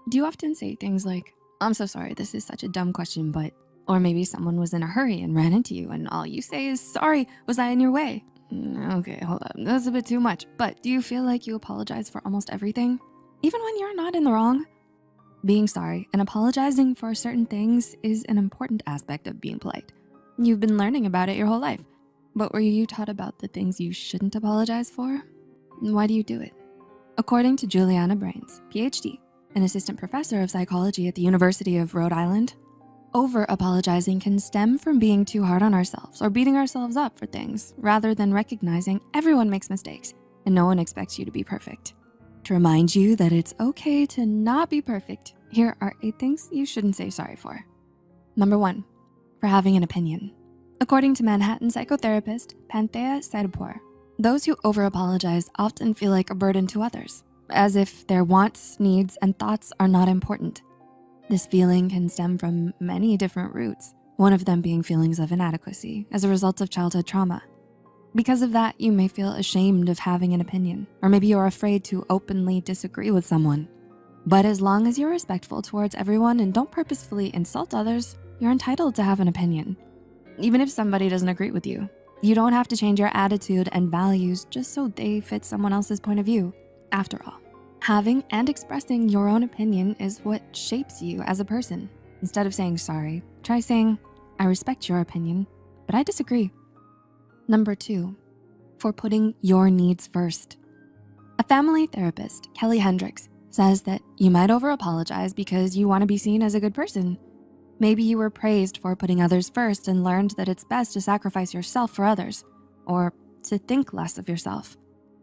Do you often say things like, I'm so sorry, this is such a dumb question, but, or maybe someone was in a hurry and ran into you and all you say is, sorry, was I in your way? Okay, hold up, that's a bit too much. But do you feel like you apologize for almost everything? Even when you're not in the wrong? Being sorry and apologizing for certain things is an important aspect of being polite. You've been learning about it your whole life. But were you taught about the things you shouldn't apologize for? Why do you do it? According to Juliana Brains, PhD, an assistant professor of psychology at the University of Rhode Island, over-apologizing can stem from being too hard on ourselves or beating ourselves up for things rather than recognizing everyone makes mistakes and no one expects you to be perfect. To remind you that it's okay to not be perfect, here are 8 things you shouldn't say sorry for. Number 1, for having an opinion. According to Manhattan psychotherapist Panthea Sadapur, those who over-apologize often feel like a burden to others, as if their wants, needs, and thoughts are not important. This feeling can stem from many different roots, one of them being feelings of inadequacy as a result of childhood trauma. Because of that, you may feel ashamed of having an opinion, or maybe you're afraid to openly disagree with someone. But as long as you're respectful towards everyone and don't purposefully insult others, you're entitled to have an opinion. Even if somebody doesn't agree with you, you don't have to change your attitude and values just so they fit someone else's point of view. After all, having and expressing your own opinion is what shapes you as a person. Instead of saying sorry, try saying, I respect your opinion, but I disagree. Number 2, for putting your needs first. A family therapist, Kelly Hendricks, says that you might over-apologize because you wanna be seen as a good person. Maybe you were praised for putting others first and learned that it's best to sacrifice yourself for others, or to think less of yourself.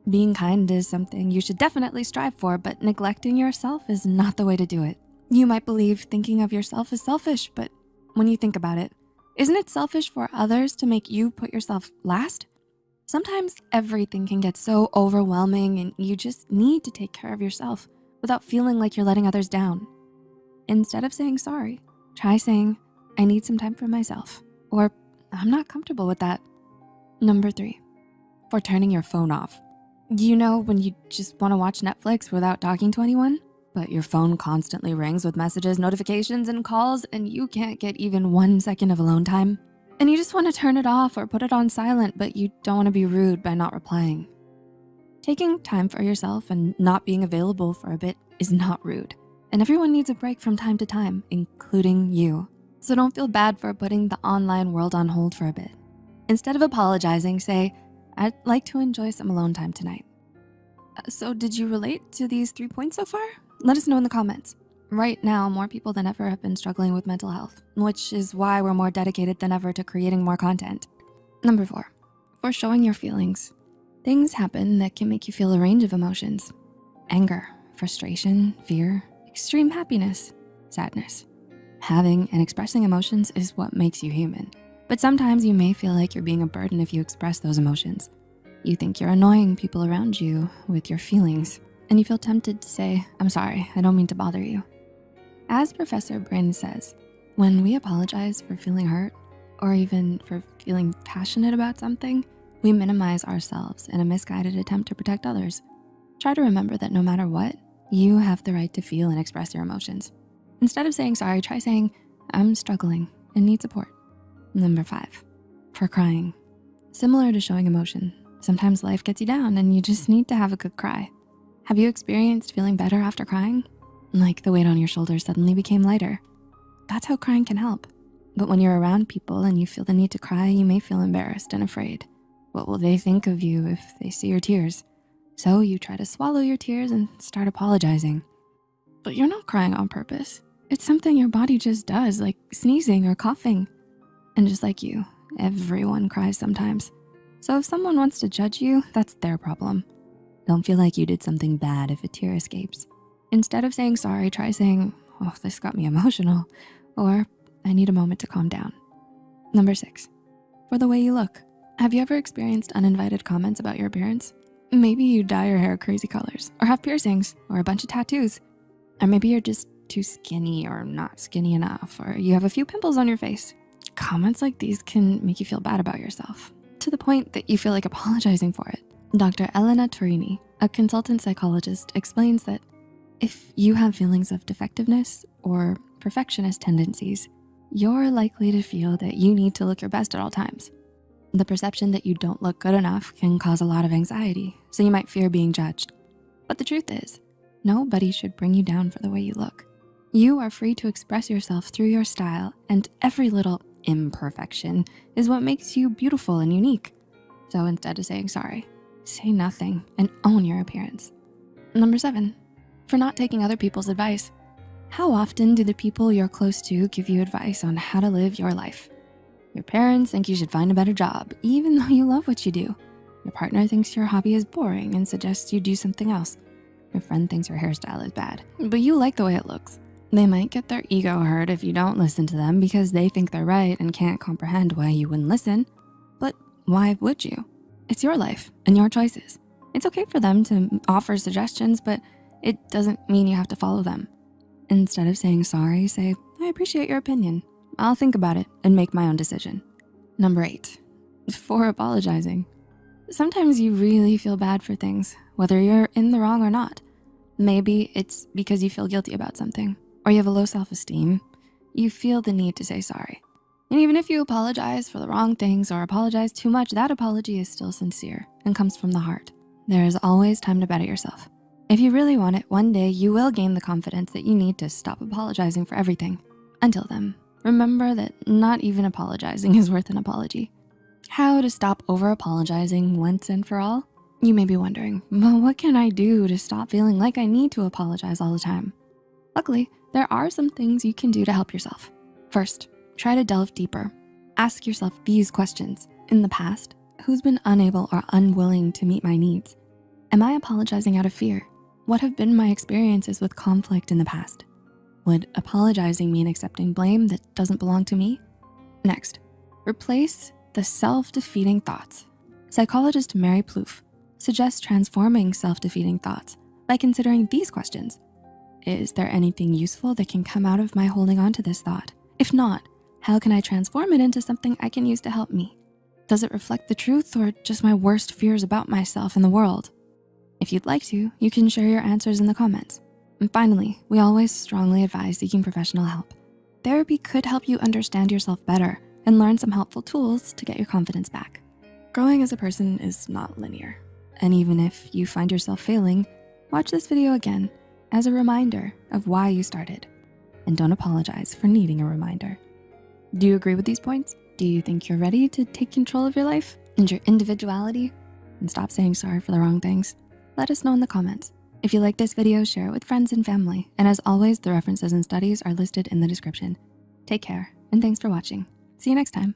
Being kind is something you should definitely strive for, but neglecting yourself is not the way to do it. You might believe thinking of yourself is selfish, but when you think about it, isn't it selfish for others to make you put yourself last? Sometimes everything can get so overwhelming and you just need to take care of yourself without feeling like you're letting others down. Instead of saying sorry, try saying, I need some time for myself, or I'm not comfortable with that. Number 3, for turning your phone off. You know when you just wanna watch Netflix without talking to anyone, but your phone constantly rings with messages, notifications, and calls, and you can't get even 1 second of alone time? And you just wanna turn it off or put it on silent, but you don't wanna be rude by not replying. Taking time for yourself and not being available for a bit is not rude. And everyone needs a break from time to time, including you. So don't feel bad for putting the online world on hold for a bit. Instead of apologizing, say, I'd like to enjoy some alone time tonight. So did you relate to these 3 points so far? Let us know in the comments. Right now, more people than ever have been struggling with mental health, which is why we're more dedicated than ever to creating more content. Number 4, for showing your feelings. Things happen that can make you feel a range of emotions. Anger, frustration, fear, extreme happiness, sadness. Having and expressing emotions is what makes you human. But sometimes you may feel like you're being a burden if you express those emotions. You think you're annoying people around you with your feelings, and you feel tempted to say, I'm sorry, I don't mean to bother you. As Professor Bryn says, when we apologize for feeling hurt, or even for feeling passionate about something, we minimize ourselves in a misguided attempt to protect others. Try to remember that no matter what, you have the right to feel and express your emotions. Instead of saying sorry, try saying, I'm struggling and need support. Number 5, for crying. Similar to showing emotion, sometimes life gets you down and you just need to have a good cry. Have you experienced feeling better after crying? Like the weight on your shoulders suddenly became lighter. That's how crying can help. But when you're around people and you feel the need to cry, you may feel embarrassed and afraid. What will they think of you if they see your tears? So you try to swallow your tears and start apologizing. But you're not crying on purpose. It's something your body just does, like sneezing or coughing. And just like you, everyone cries sometimes. So if someone wants to judge you, that's their problem. Don't feel like you did something bad if a tear escapes. Instead of saying sorry, try saying, oh, this got me emotional, or I need a moment to calm down. Number 6, for the way you look. Have you ever experienced uninvited comments about your appearance? Maybe you dye your hair crazy colors, or have piercings, or a bunch of tattoos. Or maybe you're just too skinny or not skinny enough, or you have a few pimples on your face. Comments like these can make you feel bad about yourself, to the point that you feel like apologizing for it. Dr. Elena Torini, a consultant psychologist, explains that If you have feelings of defectiveness or perfectionist tendencies, you're likely to feel that you need to look your best at all times. The perception that you don't look good enough can cause a lot of anxiety, so you might fear being judged. But the truth is, nobody should bring you down for the way you look. You are free to express yourself through your style, and every little imperfection is what makes you beautiful and unique. So instead of saying sorry, say nothing and own your appearance. Number 7, for not taking other people's advice. How often do the people you're close to give you advice on how to live your life? Your parents think you should find a better job, even though you love what you do. Your partner thinks your hobby is boring and suggests you do something else. Your friend thinks your hairstyle is bad, but you like the way it looks. They might get their ego hurt if you don't listen to them because they think they're right and can't comprehend why you wouldn't listen. But why would you? It's your life and your choices. It's okay for them to offer suggestions, but it doesn't mean you have to follow them. Instead of saying sorry, say, I appreciate your opinion. I'll think about it and make my own decision. Number 8, for apologizing. Sometimes you really feel bad for things, whether you're in the wrong or not. Maybe it's because you feel guilty about something, or you have a low self-esteem. You feel the need to say sorry. And even if you apologize for the wrong things or apologize too much, that apology is still sincere and comes from the heart. There is always time to better yourself. If you really want it, one day you will gain the confidence that you need to stop apologizing for everything. Until then, remember that not even apologizing is worth an apology. How to stop over-apologizing once and for all? You may be wondering, well, what can I do to stop feeling like I need to apologize all the time? Luckily, there are some things you can do to help yourself. First, try to delve deeper. Ask yourself these questions. In the past, who's been unable or unwilling to meet my needs? Am I apologizing out of fear? What have been my experiences with conflict in the past? Would apologizing mean accepting blame that doesn't belong to me? Next, replace the self-defeating thoughts. Psychologist Mary Plouffe suggests transforming self-defeating thoughts by considering these questions. Is there anything useful that can come out of my holding on to this thought? If not, how can I transform it into something I can use to help me? Does it reflect the truth or just my worst fears about myself and the world? If you'd like to, you can share your answers in the comments. And finally, we always strongly advise seeking professional help. Therapy could help you understand yourself better and learn some helpful tools to get your confidence back. Growing as a person is not linear. And even if you find yourself failing, watch this video again as a reminder of why you started. And don't apologize for needing a reminder. Do you agree with these points? Do you think you're ready to take control of your life and your individuality and stop saying sorry for the wrong things? Let us know in the comments. If you like this video, share it with friends and family. And as always, the references and studies are listed in the description. Take care, and thanks for watching. See you next time.